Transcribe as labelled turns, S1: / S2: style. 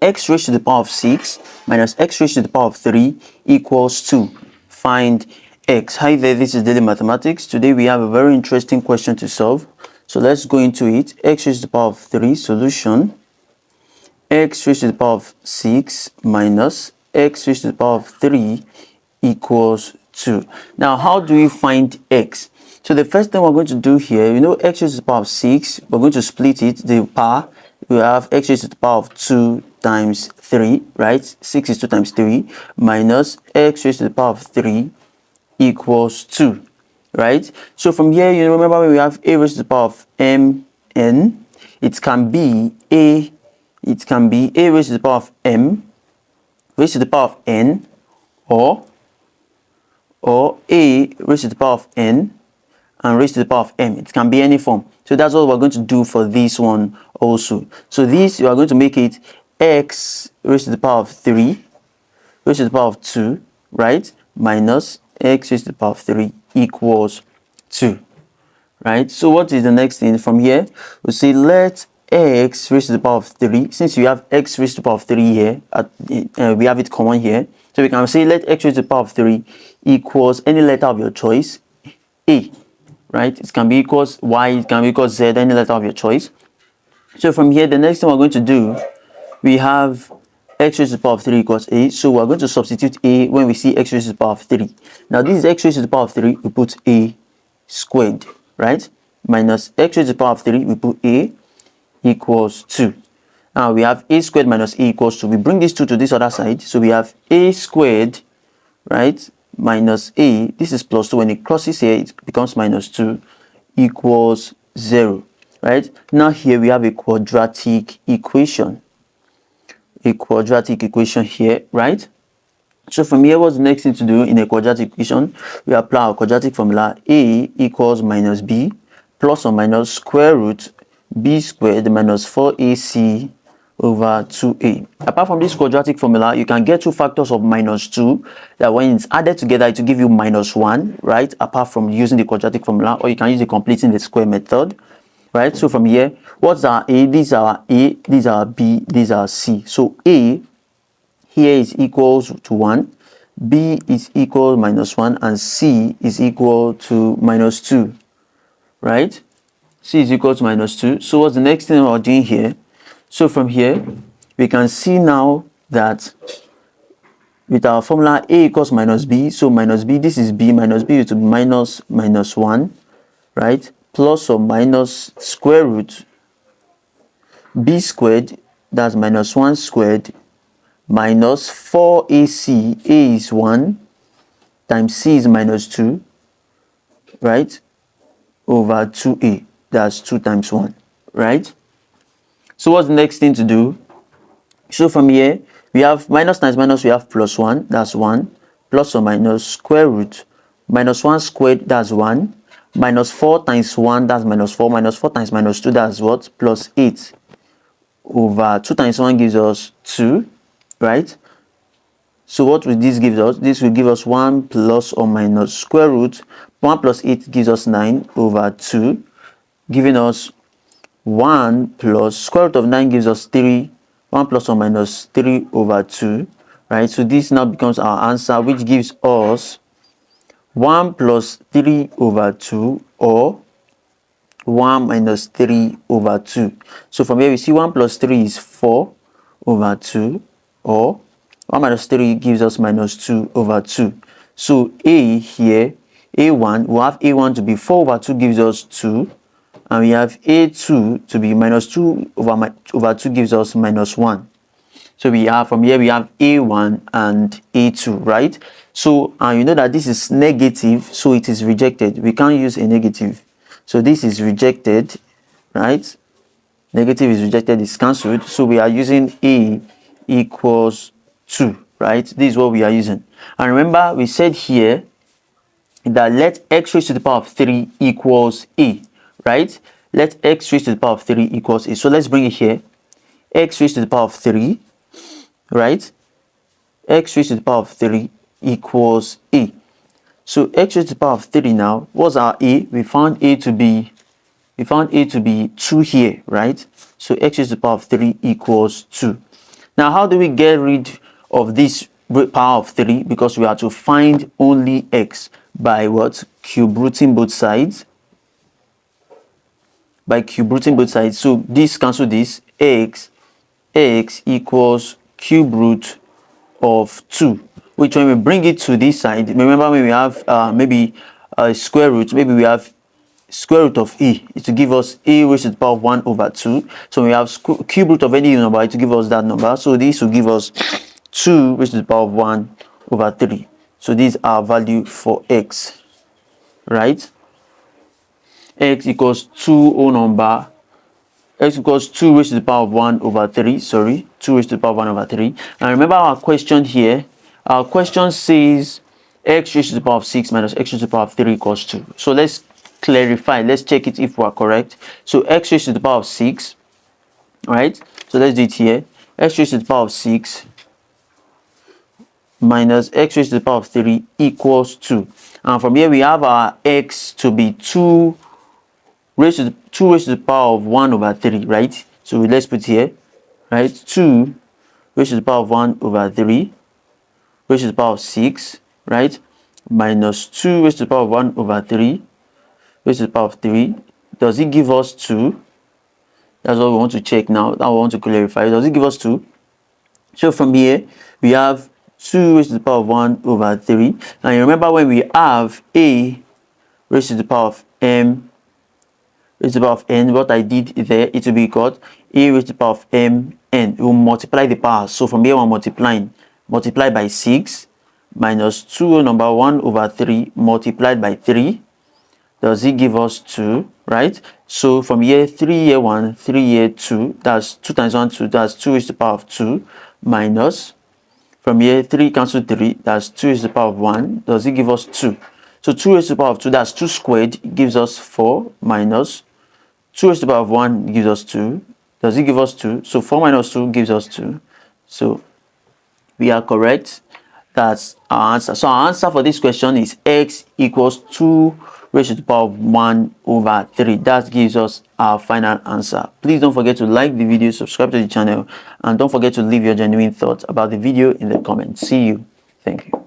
S1: x raised to the power of 6 minus x raised to the power of 3 equals 2. Find x. Hi there, this is Daily Mathematics. Today we have a very interesting question to solve. So let's go into it. X raised to the power of 3, solution. X raised to the power of 6 minus x raised to the power of 3 equals 2. Now, how do we find x? So the first thing we're going to do here, x raised to the power of 6, we're going to split it, the power. We have x raised to the power of 2 times 3, right? 6 is 2 times 3, minus x raised to the power of 3 equals 2, right? So from here, you remember when we have a raised to the power of mn, it can be a raised to the power of m raised to the power of n, or a raised to the power of n and raised to the power of m. It can be any form. So that's what we're going to do for this one also. So this, you are going to make it x raised to the power of 3 raised to the power of 2, right, minus x raised to the power of 3 equals 2, right? So what is the next thing? From here, we say let x raised to the power of 3, since you have x raised to the power of 3 here, we have it common here, so we can say let x raised to the power of 3 equals any letter of your choice, a, right? It can be equals y, it can be equals z, any letter of your choice. So from here, the next thing we're going to do, we have x raised to the power of 3 equals a, so we're going to substitute a when we see x raised to the power of 3. Now this is x raised to the power of 3, we put a squared, right, minus x raised to the power of 3, we put a equals 2. Now we have a squared minus a equals 2. We bring this 2 to this other side, so we have a squared, right, minus a, this is plus 2, when it crosses here it becomes minus 2, equals 0, right? Now here we have a quadratic equation, here, right? So from here, what's the next thing to do in a quadratic equation? We apply our quadratic formula, a equals minus b plus or minus square root b squared minus 4ac over 2a. Apart from this quadratic formula, you can get two factors of minus 2 that when it's added together it will give you minus 1, right, apart from using the quadratic formula, or you can use the completing the square method, right? So from here, what's our a? These are a, these are b, these are c. So a here is equals to 1, b is equal to minus 1, and c is equal to minus 2, right? C is equal to minus 2. So what's the next thing we're doing here? So from here, we can see now that with our formula a equals minus b, so minus b, this is b, minus b is to be minus 1, right, plus or minus square root b squared, that's minus 1 squared, minus 4ac, a is 1, times c is minus 2, right, over 2a, that's 2 times 1, right? So what's the next thing to do? So from here, we have minus times minus, we have plus 1, that's 1, plus or minus square root, minus 1 squared, that's 1, minus 4 times 1, that's minus 4, minus 4 times minus 2, that's what? Plus 8, over 2 times 1 gives us 2, right? So what will this give us? This will give us 1 plus or minus square root, 1 plus 8 gives us 9 over 2, giving us 1 plus square root of 9 gives us 3, 1 plus or minus 3 over 2, right? So this now becomes our answer, which gives us 1 plus 3 over 2, or 1 minus 3 over 2. So from here we see 1 plus 3 is 4 over 2, or 1 minus 3 gives us minus 2 over 2. So a here, a1, we'll have a1 to be 4 over 2 gives us 2, and we have a2 to be minus 2 over 2 gives us minus 1. So we have, from here we have a1 and a2, right? So you know that this is negative, so it is rejected. We can't use a negative, so this is rejected, right? Negative is rejected, is cancelled, so we are using a equals 2, right? This is what we are using. And remember, we said here that let x raised to the power of 3 equals a, right? Let x raised to the power of 3 equals a. So let's bring it here. X raised to the power of 3, right? X raised to the power of 3 equals a. So x raised to the power of 3 now, what's our a? We found a to be 2 here, right? So x raised to the power of 3 equals 2. Now, how do we get rid of this power of 3? Because we have to find only x by what? Cube rooting both sides. By cube rooting both sides. So this cancel this. X equals cube root of 2, which when we bring it to this side, remember when we have maybe a square root, maybe we have square root of e, it will give us a raised to the power of 1 over 2. So we have cube root of any number, it will give us that number. So this will give us 2 raised to the power of 1 over 3. So this is our value for x, right? X equals 2 whole number, x equals 2 raised to the power of 1 over 3, 2 raised to the power of 1 over 3. And remember our question here, our question says x raised to the power of 6 minus x raised to the power of 3 equals 2. So let's clarify, let's check it if we are correct. So x raised to the power of 6, right? So let's do it here. X raised to the power of 6 minus x raised to the power of 3 equals 2. And from here we have our x to be 2 raised to the power of 1 over 3, right? So let's put here, right? 2 raised to the power of 1 over 3 raised to the power of 6, right? Minus 2 raised to the power of 1 over 3 raised to the power of 3. Does it give us 2? That's what we want to check now. That we want to clarify. Does it give us 2? So from here, we have 2 raised to the power of 1 over 3. And you remember when we have a raised to the power of m raised to the power of n, what I did there, it will be called a raised to the power of m n. We will multiply the powers. So from here, we're multiplying. Multiply by 6 minus 2 number 1 over 3 multiplied by 3. Does it give us 2, right? So from here, 3 here 1, 3 here 2, that's 2 times 1, 2, that's 2 raised to the power of 2, minus, from here, 3 cancel 3, that's 2 raised to the power of 1, does it give us 2? So 2 raised to the power of 2, that's 2 squared, it gives us 4, minus, 2 raised to the power of 1 gives us 2, does it give us 2? So 4 minus 2 gives us 2, so we are correct. That's our answer. So our answer for this question is x equals 2 raised to the power of 1 over 3. That gives us our final answer. Please don't forget to like the video, subscribe to the channel, and don't forget to leave your genuine thoughts about the video in the comments. See you. Thank you.